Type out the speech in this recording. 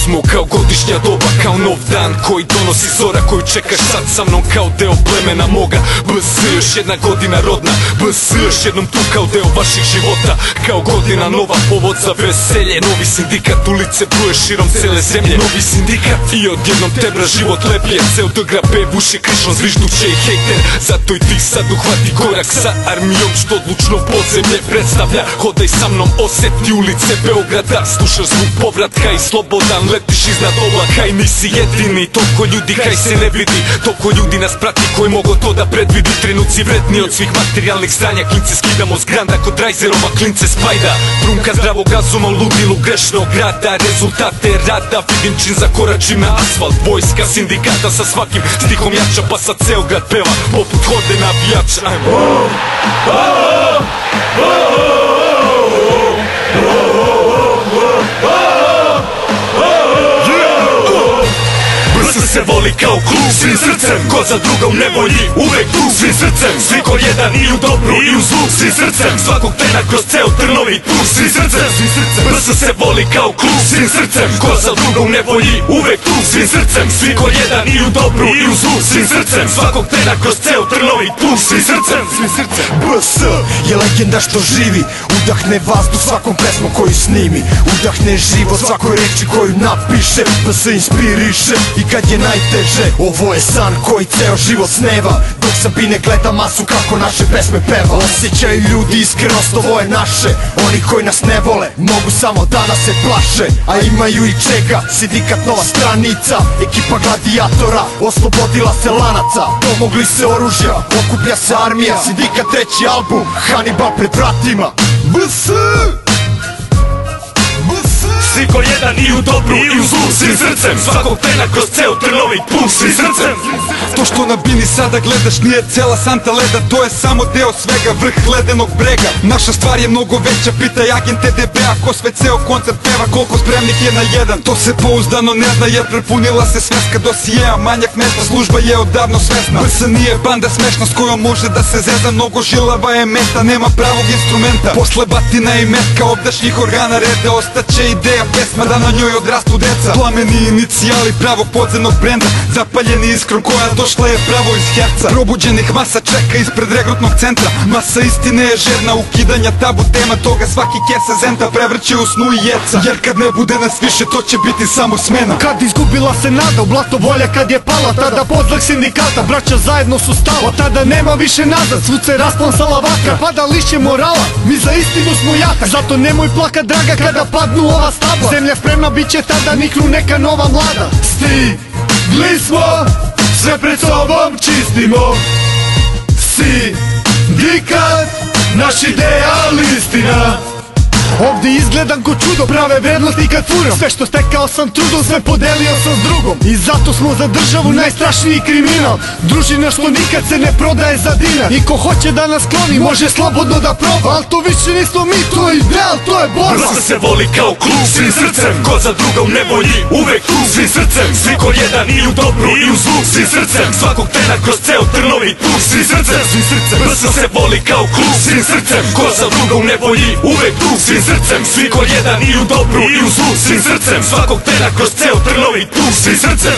smo kao godišnja doba, kao nov dan koji donosi zora, koju čekaš sad sa mnom kao deo plemena moga. BS, još jedna godina rodna, BS, još jednom tu kao deo vaših života. Kao godina nova, povod za veselje, novi sindikat, ulice bruje širom cele zemlje. Novi sindikat i odjednom tebra život lepije, ceo DGB buši krišom zvižduće i hejter. Zato i ti sad uhvati korak sa armijom što odlučno podzemlje predstavlja. Hodaj sa mnom, oseti ulice Beograda, slušaš zvuk povratka i slobodan letiš iznad oblaka. I nisi jedini, toliko ljudi kaj se ne vidi, toliko ljudi nas prati koji mogo to da predvidi. Trenuci vredni od svih materijalnih zdanja, klince skidamo s granda kod Rajzerova, klince Spajda. Trunka zdravog razuma u ludilu grešnog rada, rezultate rada vidim čim zakoračim na asfalt. Vojska sindikata sa svakim stihom jača, pa sad ceo grad peva poput horde navijača. BS se voli kao klub, svim srcem, ko za druga u nevolji, uvek tu, svim srcem, svi ko jedan i u dobru i u zlu, svim srcem, svakog trena kroz ceo trnovi tu, svim srcem, BS se voli kao klub, svim srcem, ko za druga u nevolji, uvek tu, svim srcem, svi ko jedan i u dobru i u zlu, svim srcem, svakog trena kroz ceo trnovi tu, svim srcem, BS je legenda što živi, udahne vazduh svakom pesmom koju snimi, udahne život svakoj reči koju napiše. BS inspiriše i kad je najteže, ovo je san koji ceo život sneva, dok Sabine gleda masu kako naše pesme peva. Osjećaju ljudi iskrenost, ovo je naše, oni koji nas ne vole mogu samo da nas se plaše, a imaju i čega. Sindikat nova stranica, ekipa gladijatora oslobodila se lanaca, pomogli se oružja, okuplja se armija. Sindikat treći album, Hannibal pred vratima. BS svi ko jedan i u dobru i u zlu, svim srcem, svakog trena kroz ceo trnovit put, svim srcem. To što na bini sada gledaš nije cela santa leda, to je samo deo svega, vrh ledenog brega. Naša stvar je mnogo veća, pitaj agent TDB-a ko sve ceo koncert peva, koliko spremnik je na jedan. To se pouzdano ne zna jer prepunila se sveska dosijeja, manjak mesta, služba je odavno svesna. BS nije banda smešna s kojom može da se zeza, mnogo žilava je meta, nema pravog instrumenta. Posle batina i metka obdašnjih organa reda, ostaće ideja pesma da na njoj odrastu deca. Plameni inicijali pravog podzemnog brenda, zapaljeni iskrom koja došla je pravo iz herca. Probuđenih masa čeka ispred regrutnog centra, masa istine je žedna ukidanja tabu tema, toga svaki kesa zenta prevrće u snu i jeca. Jer kad ne bude nas više to će biti samo smena. Kad izgubila se nada u blato volja, kad je pala tada podznak sindikata, braća zajedno su stala, tada nema više nazad, svud se rasponsala vatra, pada lišće morala, mi za istinu smo jatak. Zato nemoj plakat draga kada padnu ova stabla, zemlja spremna bit će tada niknu neka nova mlada. Stigli smo, sve pred sobom čistimo, sindikat, naš ideal istina. Ovdje izgledam ko čudo, prave vrednosti kad furam, sve što stekao sam trudom, sve podelio sam s drugom. I zato smo za državu najstrašniji kriminal, družina što nikad se ne prodaje za dinar. I ko hoće da nas kloni može slobodno da proba, al to više nismo mi, to je ideal, to je borba. BS se voli kao klub, svim srcem, ko za druga u nevolji, uvek tu, svim srcem, svi ko jedan i u dobru i u zlu, svim srcem, svakog trena kroz ceo trnovi tu, svim srcem, BS se voli kao klub, svim srcem, ko za druga u nevolji, uvek tu, svim srcem, svi ko jedan i u dobru i u zlu, svim srcem, svakog trena kroz ceo trnovi tu, svim srcem.